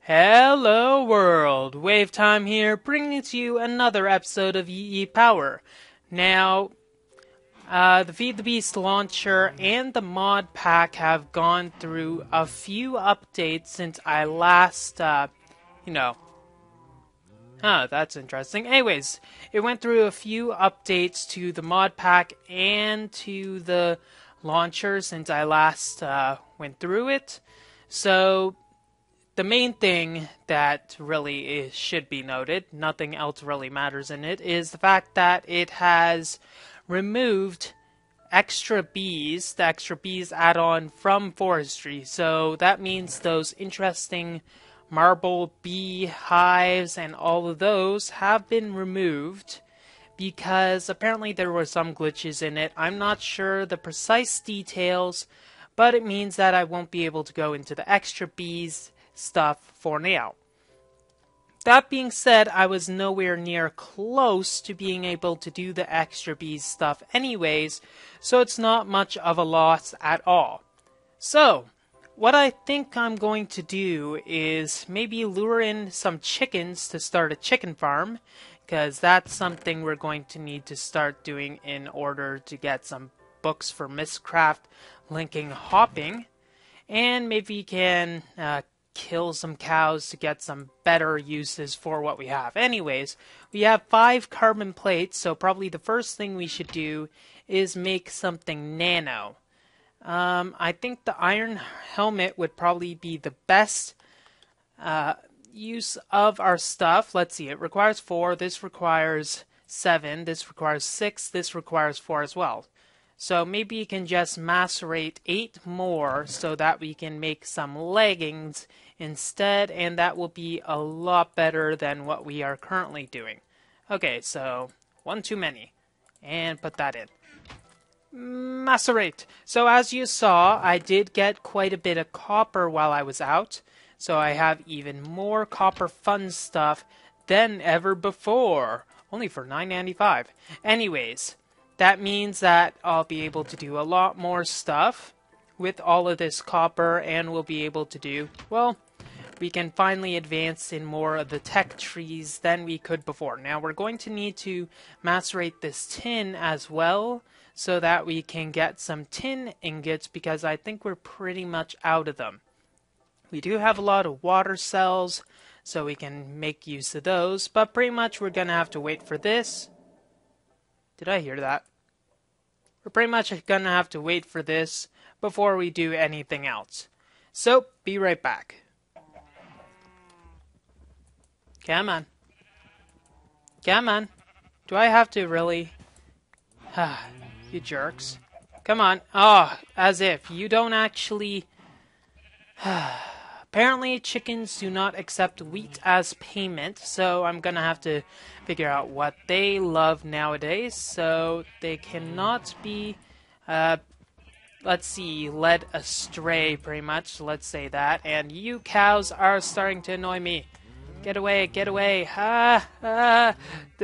Hello world, WayofTime here, bringing to you another episode of EEPower. Now, the Feed the Beast launcher and the mod pack have gone through a few updates since I last, that's interesting. Anyways, it went through a few updates to the mod pack and to the launcher since I last went through it. So, the main thing that really should be noted, nothing else really matters in it, is the fact that it has removed extra bees, the extra bees add-on from forestry. So that means those interesting marble bee hives and all of those have been removed because apparently there were some glitches in it. I'm not sure the precise details, but it means that I won't be able to go into the extra bees stuff for now. That being said, I was nowhere near close to being able to do the extra bees stuff anyways, so it's not much of a loss at all. So, what I think I'm going to do is maybe lure in some chickens to start a chicken farm, because that's something we're going to need to start doing in order to get some books for Mistcraft linking hopping, and maybe you can kill some cows to get some better uses for what we have. Anyways, we have 5 carbon plates, so probably the first thing we should do is make something nano. I think the iron helmet would probably be the best use of our stuff. Let's see, it requires 4, this requires 7, this requires 6, this requires 4 as well. So maybe you can just macerate 8 more so that we can make some leggings instead, and that will be a lot better than what we are currently doing. Okay, so 1 too many. And put that in. Macerate. So as you saw, I did get quite a bit of copper while I was out. So I have even more copper fun stuff than ever before. Only for $9.95. Anyways, that means that I'll be able to do a lot more stuff with all of this copper, and we'll be able to do, well, we can finally advance in more of the tech trees than we could before. Now we're going to need to macerate this tin as well so that we can get some tin ingots, because I think we're pretty much out of them. We do have a lot of water cells, so we can make use of those, but pretty much we're going to have to wait for this. Did I hear that? We're pretty much going to have to wait for this before we do anything else. So, be right back. Come on. Come on. Do I have to really? You jerks. Come on. Oh, as if. You don't actually... Apparently, chickens do not accept wheat as payment, so I'm gonna have to figure out what they love nowadays. So they cannot be, let's see, led astray, pretty much. Let's say that. And you cows are starting to annoy me. Get away, get away. The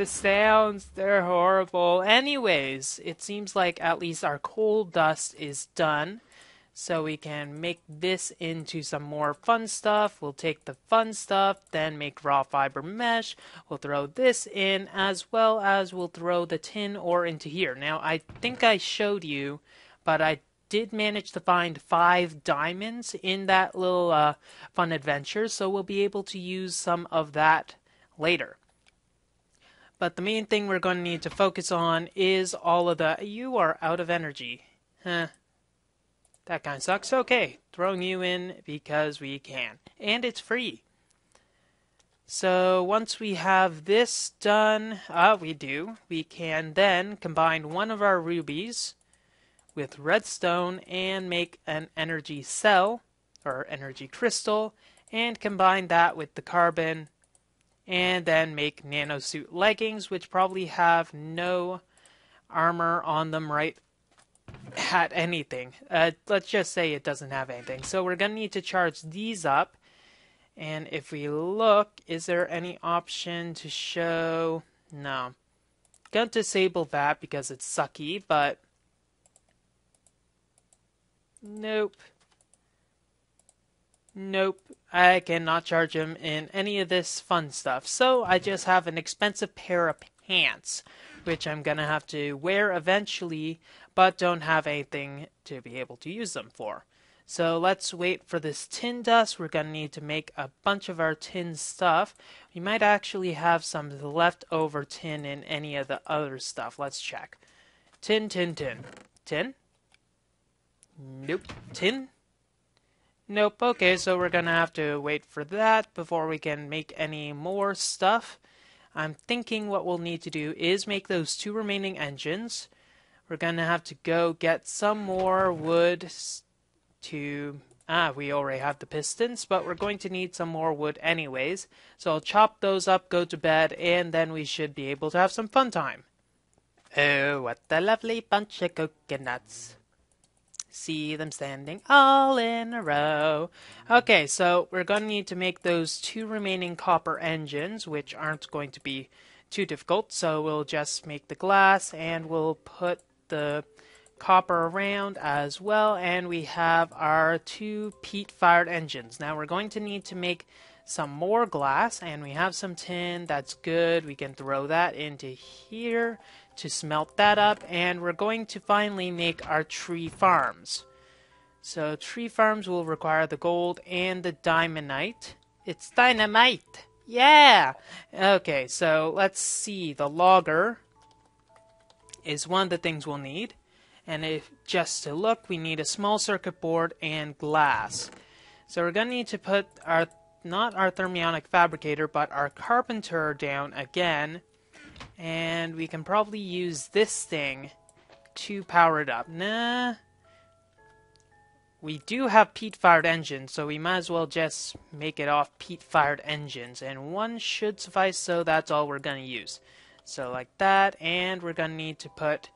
sounds, they're horrible. Anyways, it seems like at least our coal dust is done. So we can make this into some more fun stuff. We'll take the fun stuff, then make raw fiber mesh. We'll throw this in, as well as we'll throw the tin ore into here. Now, I think I showed you, but I did manage to find 5 diamonds in that little fun adventure, so we'll be able to use some of that later. But the main thing we're going to need to focus on is all of the... You are out of energy. That kind of sucks. Okay, throwing you in because we can. And it's free. So once we have this done, we can then combine one of our rubies with redstone and make an energy cell, or energy crystal, and combine that with the carbon, and then make nanosuit leggings, which probably have no armor on them right at anything. Let's just say it doesn't have anything. So we're going to need to charge these up. And if we look, is there any option to show? No. Gonna disable that because it's sucky, but nope. Nope, I cannot charge him in any of this fun stuff. So I just have an expensive pair of pants, which I'm gonna have to wear eventually, but don't have anything to be able to use them for. So let's wait for this tin dust. We're gonna need to make a bunch of our tin stuff. We might actually have some leftover tin in any of the other stuff. Let's check. Tin, tin, tin. Tin? Nope. Tin? Nope. Okay, so we're gonna have to wait for that before we can make any more stuff. I'm thinking what we'll need to do is make those 2 remaining engines. We're gonna have to go get some more wood to... we already have the pistons, but we're going to need some more wood anyways. So I'll chop those up, go to bed, and then we should be able to have some fun time. Oh, what a lovely bunch of coconuts. See them standing all in a row. Okay, so we're going to need to make those 2 remaining copper engines, which aren't going to be too difficult. So we'll just make the glass, and we'll put the copper around as well, and we have our 2 peat-fired engines. Now we're going to need to make some more glass, and we have some tin. That's good. We can throw that into here to smelt that up, and we're going to finally make our tree farms. So tree farms will require the gold and the diamondite. It's dynamite! Yeah! Okay, so let's see. The logger is one of the things we'll need. And if just to look, we need a small circuit board and glass. So we're going to need to put our, not our thermionic fabricator, but our carpenter down again. And we can probably use this thing to power it up. Nah. We do have peat-fired engines, so we might as well just make it off peat-fired engines. And 1 should suffice, so that's all we're going to use. So like that, and we're going to need to put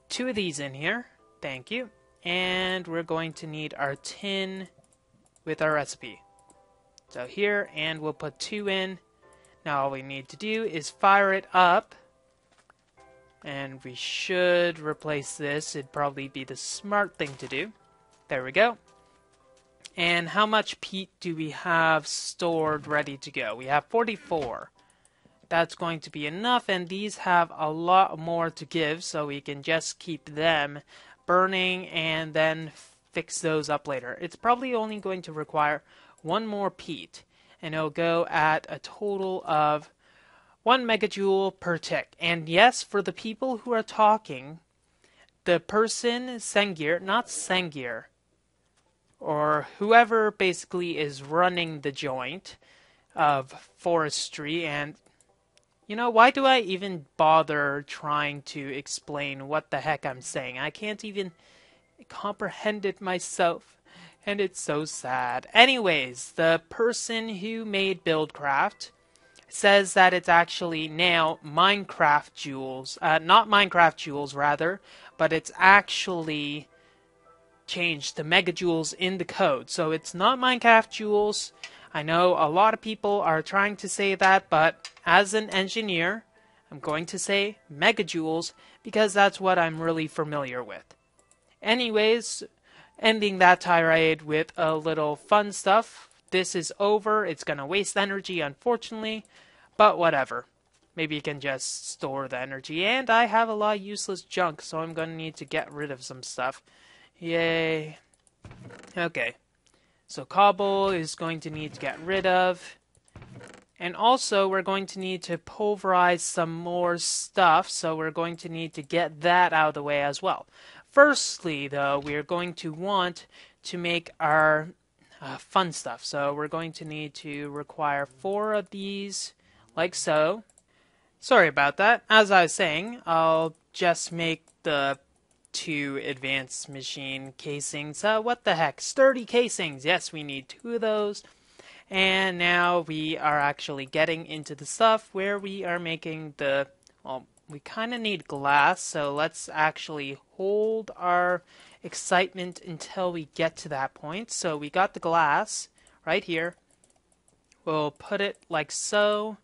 2 of these in here. Thank you. And we're going to need our tin with our recipe. So here, and we'll put 2 in. Now all we need to do is fire it up. And we should replace this. It'd probably be the smart thing to do. There we go. And how much peat do we have stored ready to go? We have 44. That's going to be enough, and these have a lot more to give, so we can just keep them burning and then fix those up later. It's probably only going to require 1 more peat, and it'll go at a total of 1 megajoule per tick. And yes, for the people who are talking, the person, Sengir, not Sengir, or whoever basically is running the joint of forestry, and you know, why do I even bother trying to explain what the heck I'm saying? I can't even comprehend it myself, and it's so sad. Anyways, the person who made Buildcraft says that it's actually now Minecraft Joules, not Minecraft Joules rather, but it's actually changed to megajoules in the code. So it's not Minecraft Joules. I know a lot of people are trying to say that, but as an engineer, I'm going to say megajoules because that's what I'm really familiar with. Anyways, ending that tirade with a little fun stuff. This is over. It's going to waste energy, unfortunately, but whatever. Maybe you can just store the energy. And I have a lot of useless junk, so I'm going to need to get rid of some stuff. Yay. Okay. So cobble is going to need to get rid of. And also we're going to need to pulverize some more stuff. So we're going to need to get that out of the way as well. Firstly, though, we're going to want to make our fun stuff. So we're going to need to require 4 of these, like so. Sorry about that. As I was saying, I'll just make the 2 advanced machine casings. What the heck? Sturdy casings. Yes, we need 2 of those. And now we are actually getting into the stuff where we are making the, well, we kind of need glass, so let's actually hold our excitement until we get to that point. So we got the glass right here. We'll put it like so.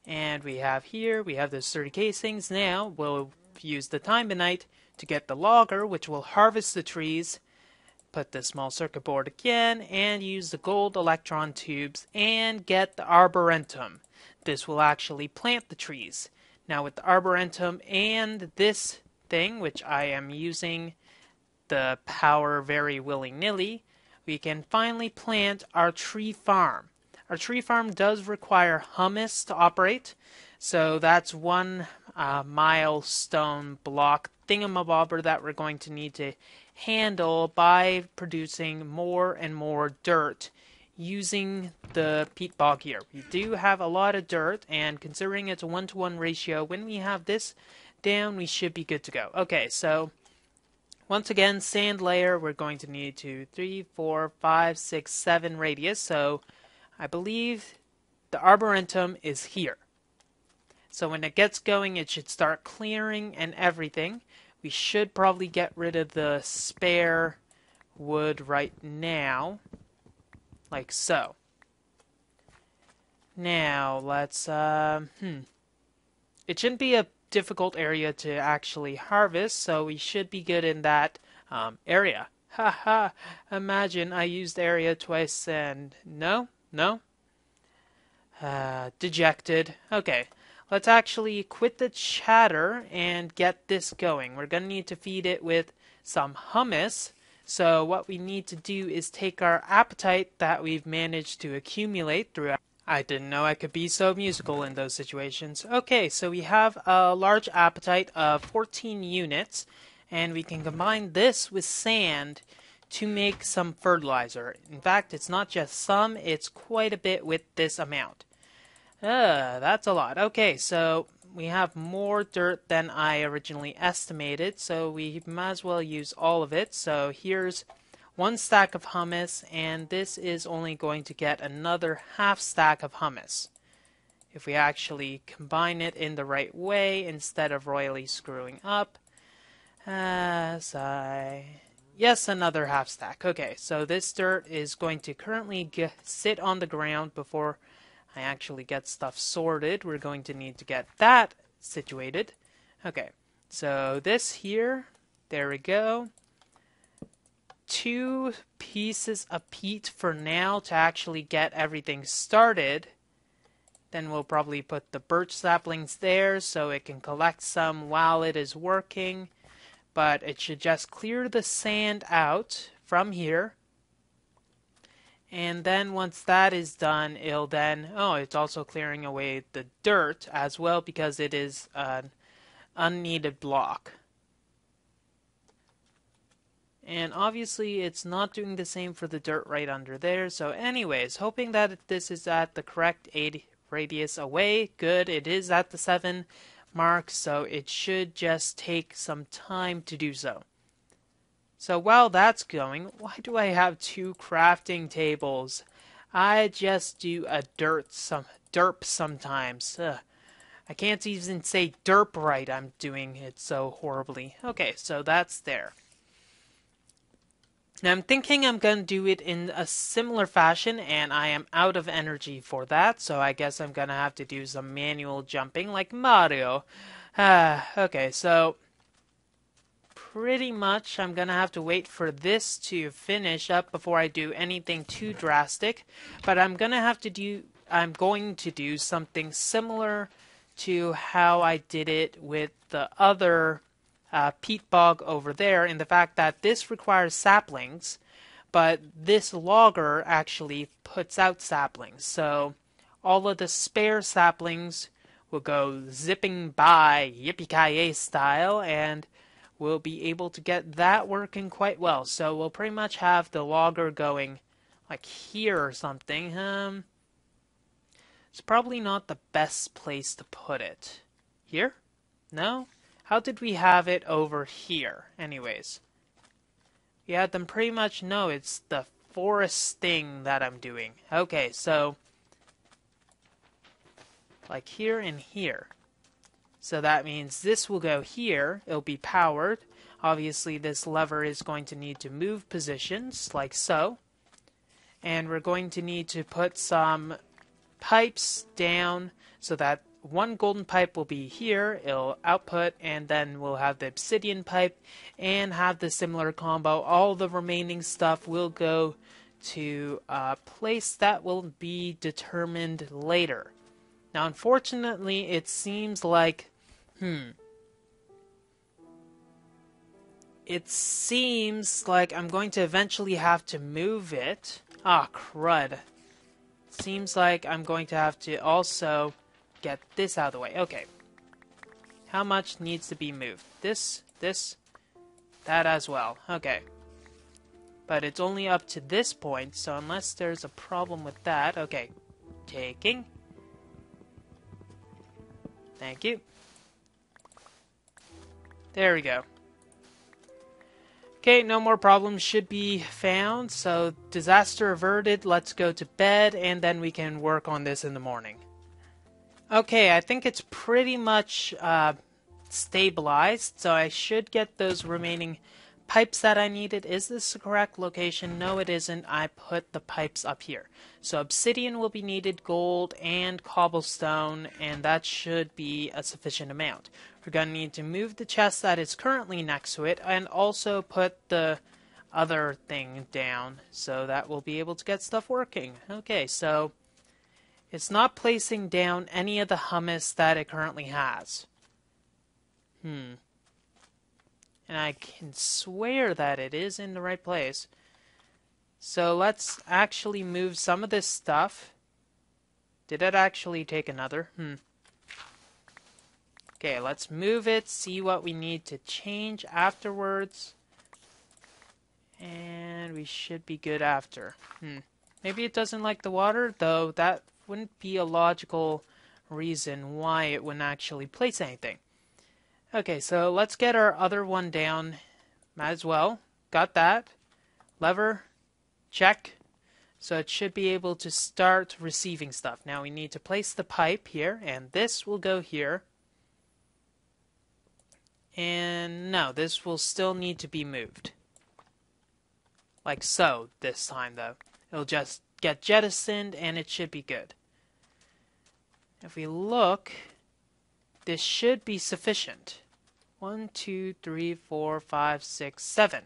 And we have here, we have the sturdy casings. Now we'll use the timonite to get the logger, which will harvest the trees. put the small circuit board again and use the gold electron tubes and get the Arboretum. This will actually plant the trees. Now with the Arboretum and this thing, which I am using the power very willy-nilly, we can finally plant our tree farm. Our tree farm does require humus to operate, so that's one milestone block thingamabobber that we're going to need to handle by producing more and more dirt using the peat bog here. We do have a lot of dirt, and considering it's a 1-to-1 ratio, when we have this down, we should be good to go. Okay, so once again, sand layer, we're going to need 2, 3, 4, 5, 6, 7 radius, so I believe the Arboretum is here. So when it gets going, it should start clearing and everything. We should probably get rid of the spare wood right now, like so. Now, let's, it shouldn't be a difficult area to actually harvest, so we should be good in that area. Haha, imagine I used area twice and no? Dejected. Okay, let's actually quit the chatter and get this going. We're going to need to feed it with some humus. So what we need to do is take our appetite that we've managed to accumulate throughout. I didn't know I could be so musical in those situations. Okay, so we have a large appetite of 14 units, and we can combine this with sand to make some fertilizer. In fact, it's not just some, it's quite a bit with this amount. That's a lot. Okay, so we have more dirt than I originally estimated, so we might as well use all of it. So here's 1 stack of humus, and this is only going to get another half stack of humus if we actually combine it in the right way instead of royally screwing up. Yes, another half stack. Okay, so this dirt is going to currently sit on the ground before I actually get stuff sorted. We're going to need to get that situated. Okay, so this here, there we go. 2 pieces of peat for now to actually get everything started. Then we'll probably put the birch saplings there so it can collect some while it is working. But it should just clear the sand out from here. And then once that is done, it'll then, it's also clearing away the dirt as well because it is an unneeded block. And obviously it's not doing the same for the dirt right under there. So anyways, hoping that this is at the correct 8 radius away. Good, it is at the 7 mark, so it should just take some time to do so. So while that's going, why do I have 2 crafting tables? I just do a derp sometimes. I can't even say derp right. I'm doing it so horribly. Okay, so that's there. Now I'm thinking I'm going to do it in a similar fashion, and I am out of energy for that, so I guess I'm going to have to do some manual jumping like Mario. Okay, so pretty much I'm going to have to wait for this to finish up before I do anything too drastic, but I'm going to do something similar to how I did it with the other peat bog over there, in the fact that this requires saplings, but this logger actually puts out saplings. So all of the spare saplings will go zipping by yippee-ki-yay style, and we'll be able to get that working quite well. So we'll pretty much have the logger going like here or something. It's probably not the best place to put it. Here? No? How did we have it over here? Anyways. We had them pretty much know it's the forest thing that I'm doing. Okay, so like here and here. So that means this will go here. It'll be powered. Obviously, this lever is going to need to move positions, like so. And we're going to need to put some pipes down so that one golden pipe will be here, it'll output, and then we'll have the obsidian pipe and have the similar combo. All the remaining stuff will go to a place that will be determined later. Now, unfortunately, it seems like, it seems like I'm going to eventually have to move it. Ah, crud. Seems like I'm going to have to also get this out of the way. Okay. How much needs to be moved? This, that as well. Okay. But it's only up to this point, so unless there's a problem with that... Okay. Taking. Thank you. There we go. Okay, no more problems should be found, so disaster averted. Let's go to bed, and then we can work on this in the morning. Okay, I think it's pretty much stabilized, so I should get those remaining pipes that I needed. Is this the correct location? No, it isn't. I put the pipes up here. So obsidian will be needed, gold, and cobblestone, and that should be a sufficient amount. We're going to need to move the chest that is currently next to it, and also put the other thing down, so that we'll be able to get stuff working. Okay, so it's not placing down any of the hummus that it currently has. And I can swear that it is in the right place. So let's actually move some of this stuff. Did it actually take another? Okay, let's move it, see what we need to change afterwards. And we should be good after. Maybe it doesn't like the water, though that wouldn't be a logical reason why it wouldn't actually place anything. Okay, so let's get our other one down. Might as well. Got that. Lever. Check. So it should be able to start receiving stuff. Now we need to place the pipe here, and this will go here. And no, this will still need to be moved. Like so, this time though. It'll just get jettisoned, and it should be good. If we look, this should be sufficient. 1, 2, 3, 4, 5, 6, 7.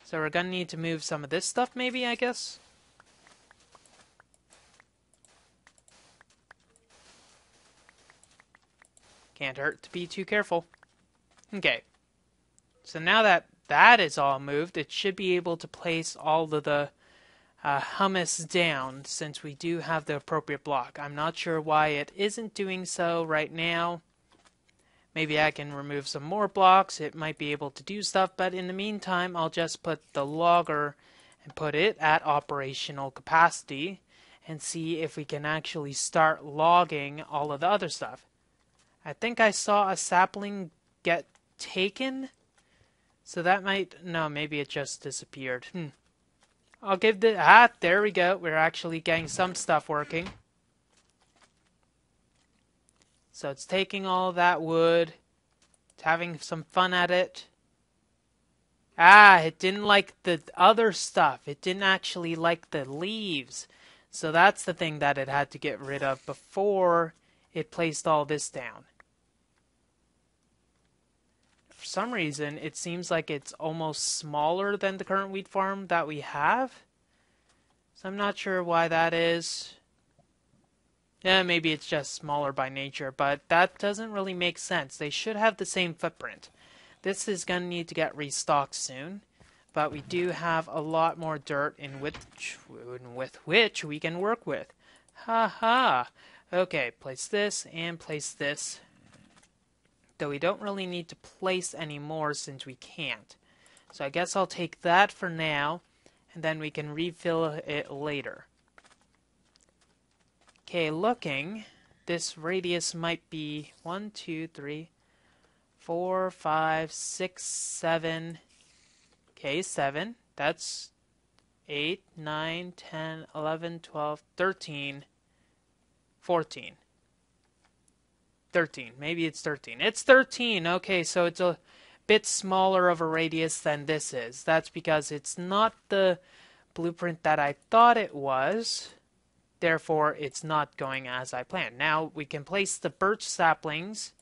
So we're gonna need to move some of this stuff maybe, I guess. Can't hurt to be too careful. Okay. So now that that is all moved, it should be able to place all of the hummus down, since we do have the appropriate block. I'm not sure why it isn't doing so right now. Maybe I can remove some more blocks. It might be able to do stuff, but in the meantime, I'll just put the logger and put it at operational capacity and see if we can actually start logging all of the other stuff. I think I saw a sapling get taken, so that might... No, maybe it just disappeared. I'll give the... there we go. We're actually getting some stuff working. So it's taking all that wood. It's having some fun at it. It didn't like the other stuff. It didn't actually like the leaves. So that's the thing that it had to get rid of before it placed all this down. For some reason, it seems like it's almost smaller than the current wheat farm that we have. So I'm not sure why that is. Yeah, maybe it's just smaller by nature, but that doesn't really make sense. They should have the same footprint. This is going to need to get restocked soon, but we do have a lot more dirt with which we can work with. Okay, place this and place this. Though we don't really need to place any more since we can't. So I guess I'll take that for now, and then we can refill it later. Okay, looking, this radius might be 1, 2, 3, 4, 5, 6, 7. Okay, 7. That's 8, 9, 10, 11, 12, 13, 14. 13. Maybe it's 13. It's 13. Okay, so it's a bit smaller of a radius than this is. That's because it's not the blueprint that I thought it was. Therefore, it's not going as I planned. Now, we can place the birch saplings,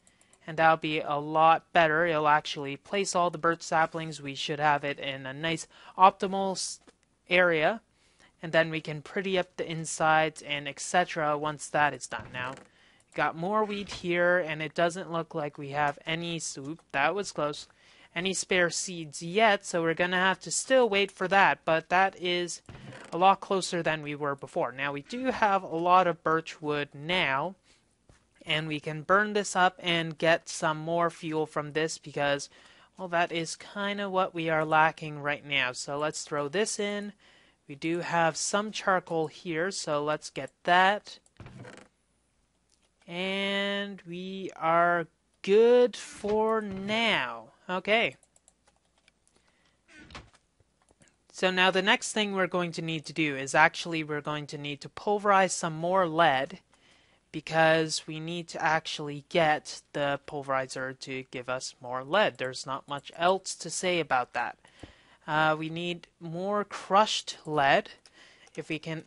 and that'll be a lot better. It'll actually place all the birch saplings. We should have it in a nice optimal area, and then we can pretty up the insides and etc. once that is done. Now, got more wheat here, and it doesn't look like we have any soup. That was close. Any spare seeds yet, so we're gonna have to still wait for that, but that is a lot closer than we were before. Now, we do have a lot of birch wood now, and we can burn this up and get some more fuel from this because, well, that is kind of what we are lacking right now. So let's throw this in. We do have some charcoal here, so let's get that. And we are good for now. Okay. So now the next thing we're going to need to do is actually we're going to need to pulverize some more lead because we need to actually get the pulverizer to give us more lead. There's not much else to say about that. We need more crushed lead. If we can,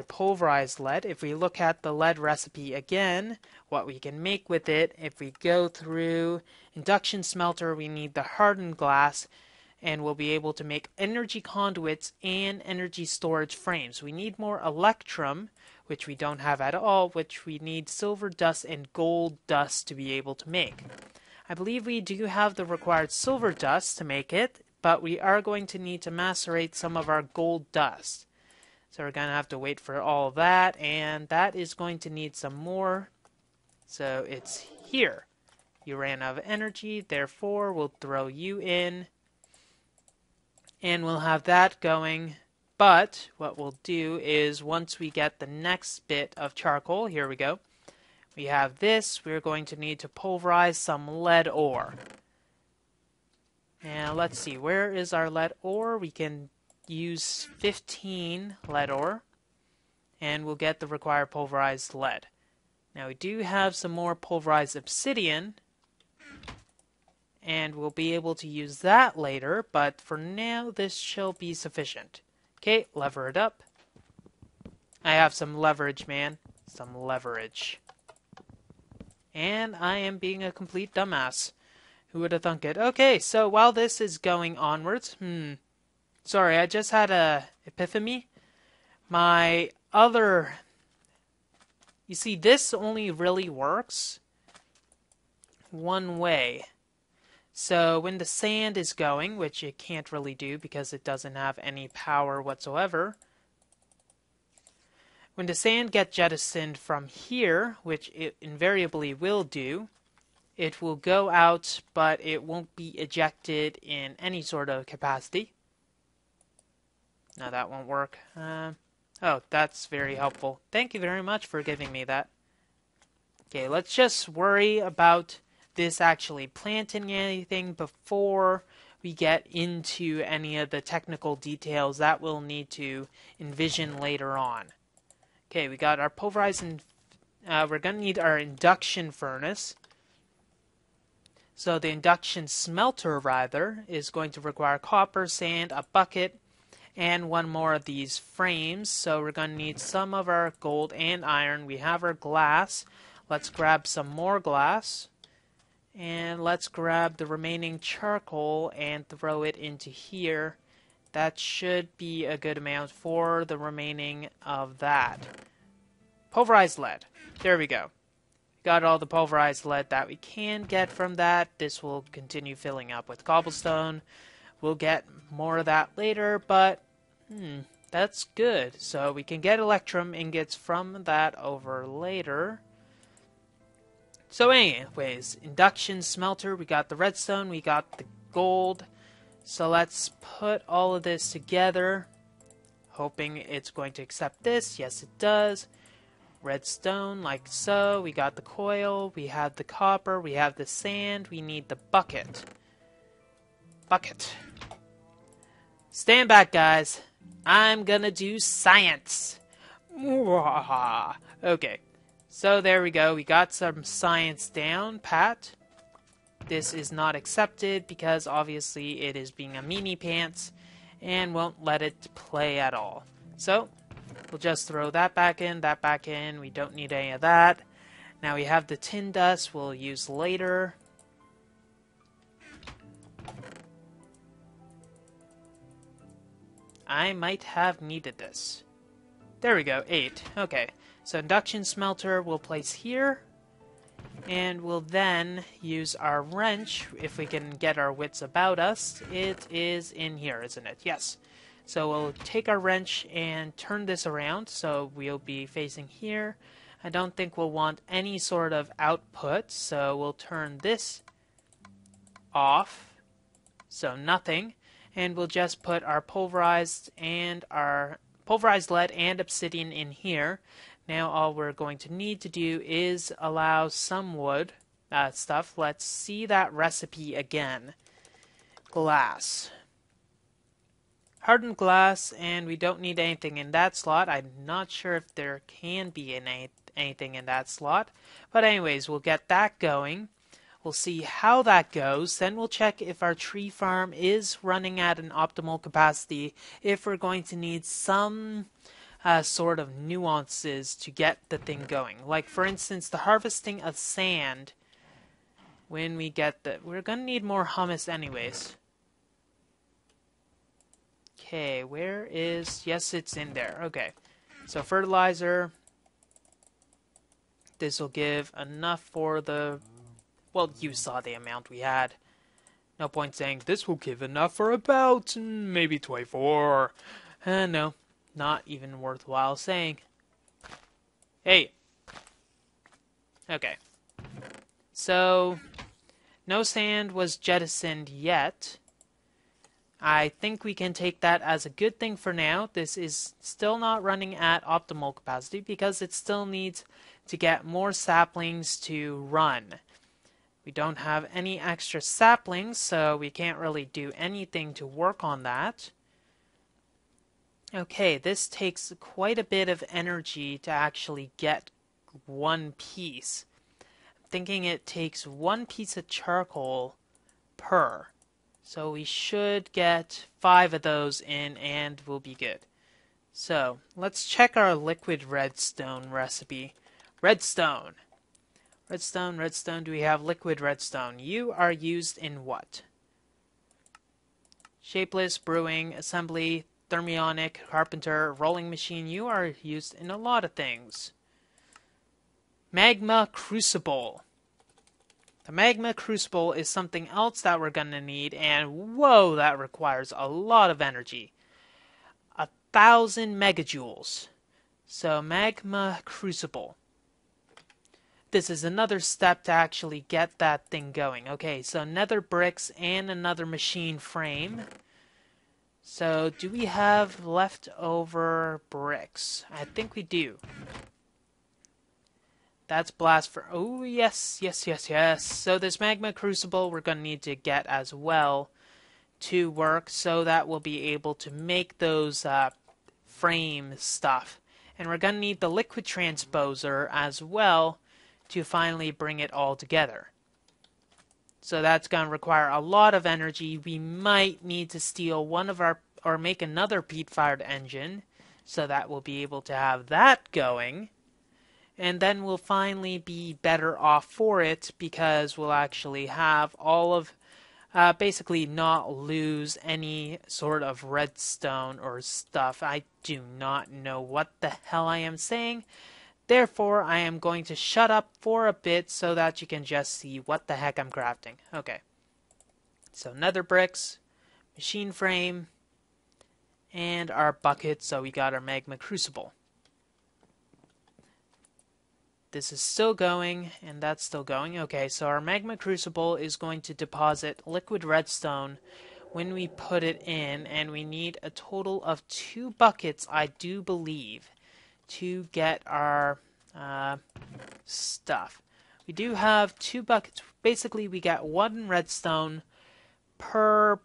pulverized lead. If we look at the lead recipe again, what we can make with it, if we go through induction smelter, we need the hardened glass, and we'll be able to make energy conduits and energy storage frames. We need more electrum, which we don't have at all, which we need silver dust and gold dust to be able to make. I believe we do have the required silver dust to make it, but we are going to need to macerate some of our gold dust. So we're going to have to wait for all that, and that is going to need some more. So it's here. You ran out of energy, therefore we'll throw you in, and we'll have that going. But what we'll do is once we get the next bit of charcoal, here we go. We have this, we're going to need to pulverize some lead ore. Now let's see, where is our lead ore? We can use 15 lead ore, and we'll get the required pulverized lead. Now we do have some more pulverized obsidian, and we'll be able to use that later, but for now this shall be sufficient. Okay, lever it up. I have some leverage, man. Some leverage. And I am being a complete dumbass. Who would have thunk it? Okay, so while this is going onwards, sorry, I just had a epiphany. My other... You see, this only really works one way. So when the sand is going, which it can't really do because it doesn't have any power whatsoever, when the sand gets jettisoned from here, which it invariably will do, it will go out, but it won't be ejected in any sort of capacity. No, that won't work. Oh, that's very helpful. Thank you very much for giving me that. Okay, let's just worry about this actually planting anything before we get into any of the technical details that we'll need to envision later on. Okay, we got our pulverizing. We're going to need our induction furnace. So the induction smelter, rather, is going to require copper, sand, a bucket, and one more of these frames. So we're going to need some of our gold and iron. We have our glass. Let's grab some more glass. And let's grab the remaining charcoal and throw it into here. That should be a good amount for the remaining of that. Pulverized lead. There we go. Got all the pulverized lead that we can get from that. This will continue filling up with cobblestone. We'll get more of that later, but that's good. So we can get electrum ingots from that over later. So anyways, induction smelter, we got the redstone, we got the gold. So let's put all of this together, hoping it's going to accept this. Yes, it does. Redstone, like so. We got the coil, we have the copper, we have the sand, we need the bucket. Bucket. Stand back, guys. I'm gonna do science. Okay. So there we go, we got some science down, pat. This is not accepted because obviously it is being a meanie pants and won't let it play at all. So, We'll just throw that back in, that back in. We don't need any of that. Now we have the tin dust we'll use later. I might have needed this. There we go, 8. Okay, so induction smelter we'll place here. And we'll then use our wrench, if we can get our wits about us. It is in here, isn't it? Yes. So we'll take our wrench and turn this around, so we'll be facing here. I don't think we'll want any sort of output, so we'll turn this off, so nothing. And we'll just put our pulverized lead and obsidian in here. Now all we're going to need to do is allow some wood stuff. Let's see that recipe again. Glass. Hardened glass, and we don't need anything in that slot. I'm not sure if there can be anything in that slot. But anyways, we'll get that going. We'll see how that goes. Then we'll check if our tree farm is running at an optimal capacity. If we're going to need some sort of nuances to get the thing going. Like, for instance, the harvesting of sand. When we get we're going to need more humus anyways. Okay, where is... Yes, it's in there. Okay. So, fertilizer. This will give enough for the... Well, you saw the amount we had. No point saying, this will give enough for about maybe 24. No. Not even worthwhile saying. Hey. Okay. So, no sand was jettisoned yet. I think we can take that as a good thing for now. This is still not running at optimal capacity because it still needs to get more saplings to run. We don't have any extra saplings, so we can't really do anything to work on that. Okay, this takes quite a bit of energy to actually get one piece. I'm thinking it takes 1 piece of charcoal per. So we should get 5 of those in and we'll be good. So, let's check our liquid redstone recipe. Redstone. Redstone. Do we have liquid redstone? You are used in what? Shapeless, brewing, assembly, thermionic, carpenter, rolling machine. You are used in a lot of things. Magma crucible. The magma crucible is something else that we're going to need, and whoa, that requires a lot of energy. 1,000 megajoules. So, magma crucible. This is another step to actually get that thing going. Okay, so nether bricks and another machine frame. So, do we have leftover bricks? I think we do. That's blast for... Oh, yes. So, this magma crucible we're going to need to get as well to work, so that we'll be able to make those frame stuff. And we're going to need the liquid transposer as well to finally bring it all together. So that's going to require a lot of energy. We might need to steal one of our, or make another peat-fired engine, so that we'll be able to have that going. And then we'll finally be better off for it, because we'll actually have all of, basically not lose any sort of redstone or stuff. I do not know what the hell I am saying. Therefore, I am going to shut up for a bit so that you can just see what the heck I'm crafting. Okay. So, nether bricks, machine frame, and our bucket. So, we got our magma crucible. This is still going, and that's still going. Okay, so our magma crucible is going to deposit liquid redstone when we put it in, and we need a total of 2 buckets, I do believe, to get our stuff. We do have 2 buckets. Basically, we get 1 redstone per...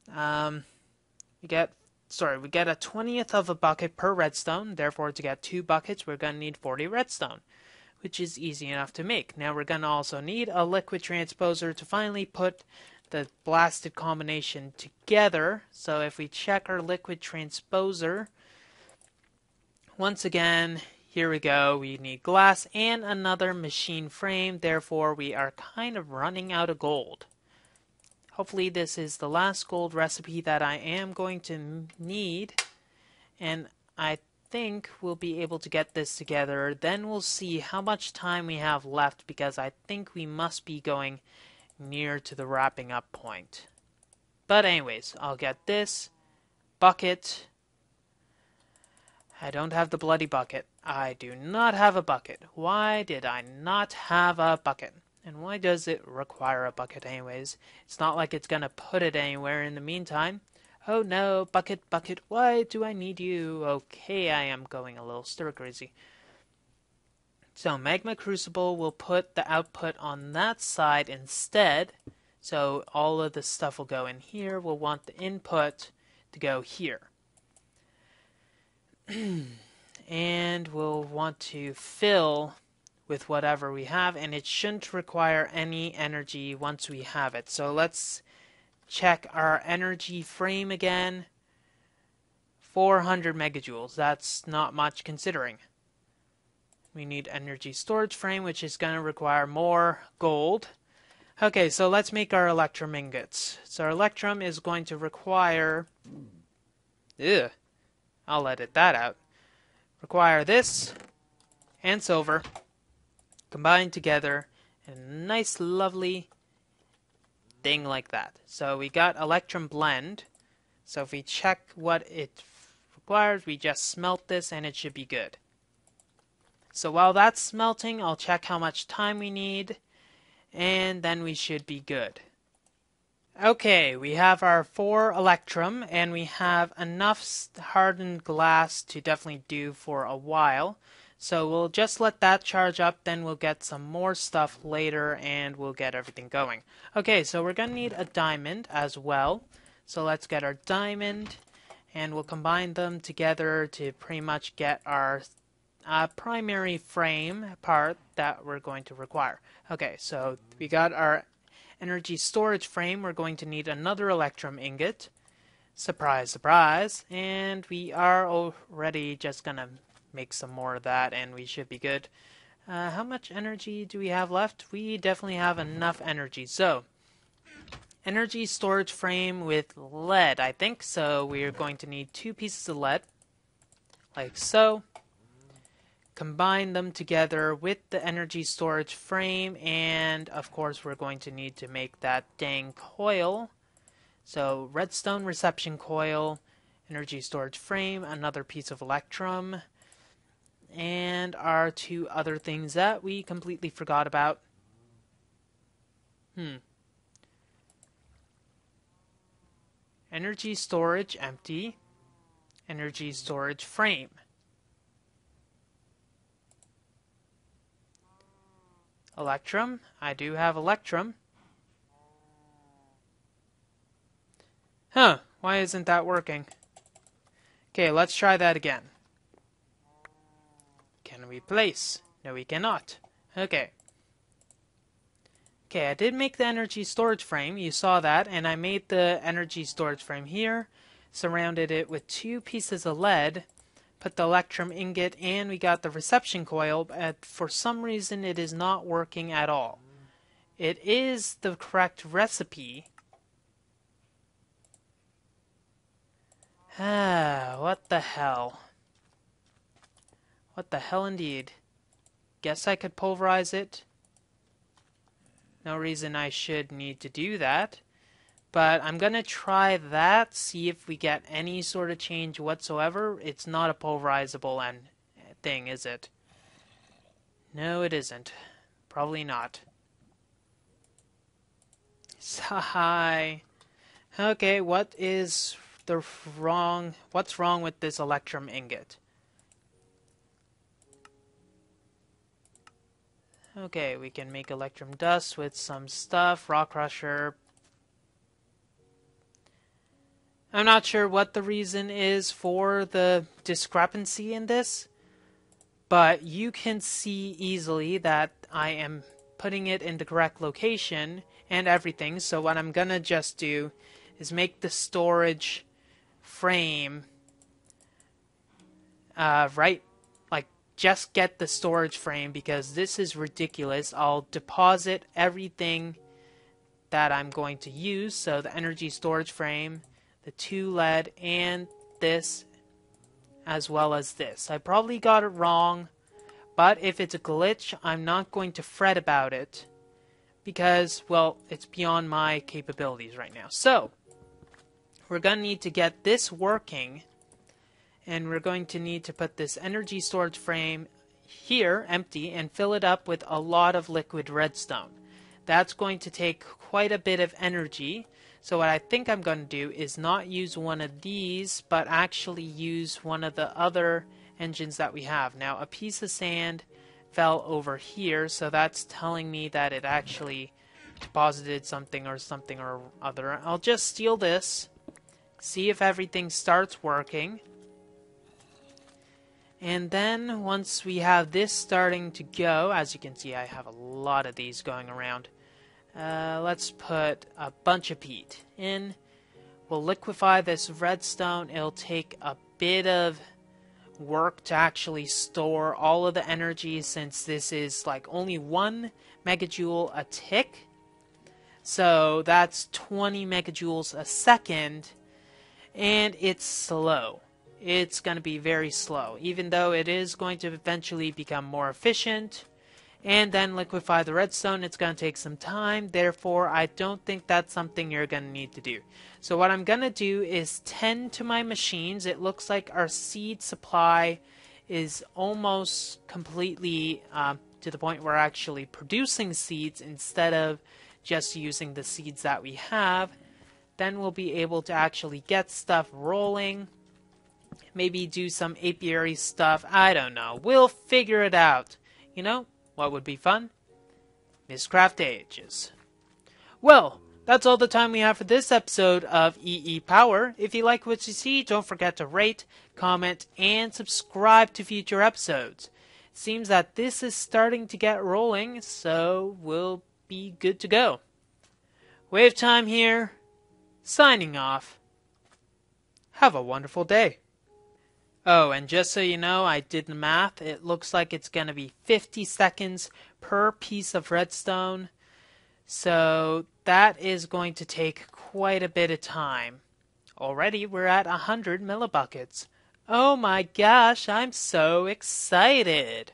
we get a 20th of a bucket per redstone. Therefore, to get 2 buckets, we're going to need 40 redstone, which is easy enough to make. Now, we're going to also need a liquid transposer to finally put the blasted combination together. So, if we check our liquid transposer, once again, here we go. We need glass and another machine frame. Therefore, we are kind of running out of gold. Hopefully, this is the last gold recipe that I am going to need. And I think we'll be able to get this together. Then we'll see how much time we have left, because I think we must be going near to the wrapping up point. But anyways, I'll get this bucket. I don't have the bloody bucket. I do not have a bucket. Why did I not have a bucket? And why does it require a bucket anyways? It's not like it's gonna put it anywhere in the meantime. Oh no, bucket, bucket, why do I need you? Okay, I am going a little stir crazy. So Magma Crucible will put the output on that side instead. So all of the stuff will go in here. We'll want the input to go here. And we'll want to fill with whatever we have, and it shouldn't require any energy once we have it. So let's check our energy frame again. 400 megajoules. That's not much considering. We need energy storage frame, which is going to require more gold. Okay, so let's make our electrum ingots. So our electrum is going to require... I'll edit that out. Require this and silver combined together in a nice lovely thing like that. So we got electrum blend. So if we check what it requires, we just smelt this and it should be good. So while that's smelting, I'll check how much time we need, and then we should be good. Okay, we have our 4 electrum, and we have enough hardened glass to definitely do for a while. So we'll just let that charge up, then we'll get some more stuff later, and we'll get everything going. Okay, so we're going to need a diamond as well. So let's get our diamond, and we'll combine them together to pretty much get our primary frame part that we're going to require. Okay, so we got our energy storage frame. We're going to need another electrum ingot. Surprise, surprise. And we are already just going to make some more of that, and we should be good. How much energy do we have left? We definitely have enough energy. So, energy storage frame with lead, I think. So we're going to need 2 pieces of lead, like so. Combine them together with the energy storage frame, and of course we're going to need to make that dang coil. So redstone reception coil, energy storage frame, another piece of electrum, and our 2 other things that we completely forgot about. Energy storage empty, energy storage frame. Electrum. I do have electrum. Huh, why isn't that working? Okay, let's try that again. Can we place? No, we cannot. Okay. Okay, I did make the energy storage frame. You saw that, and I made the energy storage frame here. Surrounded it with 2 pieces of lead. Put the electrum ingot, and we got the reception coil, but for some reason it is not working at all. It is the correct recipe. What the hell? What the hell indeed. Guess I could pulverize it. No reason I should need to do that. But I'm going to try that, see if we get any sort of change whatsoever. It's not a pulverizable thing, is it? No, it isn't. Probably not. Sigh. Okay, what's wrong with this electrum ingot? Okay, we can make electrum dust with some stuff, rock crusher. I'm not sure what the reason is for the discrepancy in this, but you can see easily that I am putting it in the correct location and everything. So what I'm gonna just do is make the storage frame right, like just get the storage frame because this is ridiculous. I'll deposit everything that I'm going to use. So the energy storage frame, the 2 lead, and this, as well as this. I probably got it wrong, but if it's a glitch, I'm not going to fret about it because, well, it's beyond my capabilities right now. So we're going to need to get this working, and we're going to need to put this energy storage frame here empty and fill it up with a lot of liquid redstone. That's going to take quite a bit of energy. So what I think I'm going to do is not use one of these, but actually use one of the other engines that we have. Now, a piece of sand fell over here, so that's telling me that it actually deposited something or other. I'll just steal this, see if everything starts working. And then once we have this starting to go, as you can see, I have a lot of these going around. Let's put a bunch of peat in. We'll liquefy this redstone. It'll take a bit of work to actually store all of the energy since this is like only 1 megajoule a tick. So that's 20 megajoules a second, and it's slow. It's going to be very slow, even though it is going to eventually become more efficient. And then liquefy the redstone, it's going to take some time. Therefore, I don't think that's something you're going to need to do. So what I'm going to do is tend to my machines. It looks like our seed supply is almost completely to the point where we're actually producing seeds instead of just using the seeds that we have. Then we'll be able to actually get stuff rolling. Maybe do some apiary stuff. I don't know. We'll figure it out. You know? What would be fun? Mistcraft Ages. Well, that's all the time we have for this episode of EEPower. If you like what you see, don't forget to rate, comment, and subscribe to future episodes. It seems that this is starting to get rolling, so we'll be good to go. WayofTime here, signing off. Have a wonderful day. Oh, and just so you know, I did the math. It looks like it's going to be 50 seconds per piece of redstone. So that is going to take quite a bit of time. Already we're at 100 millibuckets. Oh my gosh, I'm so excited.